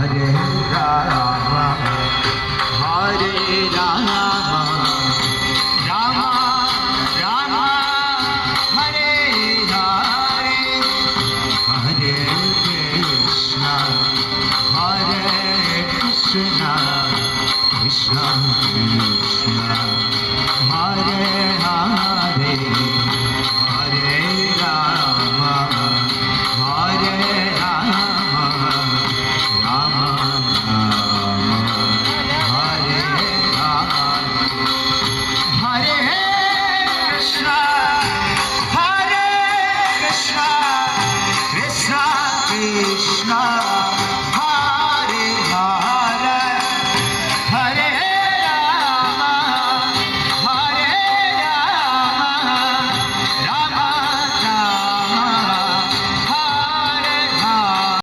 Hare Rama, Hare Rama, Rama Rama, Hare Hare, Hare Krishna, Hare Krishna, Krishna Krishna, Hare Hare, Hare Rama, Hare Rama, Rama Rama, Hare Hare, Hare Krishna, Hare Krishna, Krishna Krishna,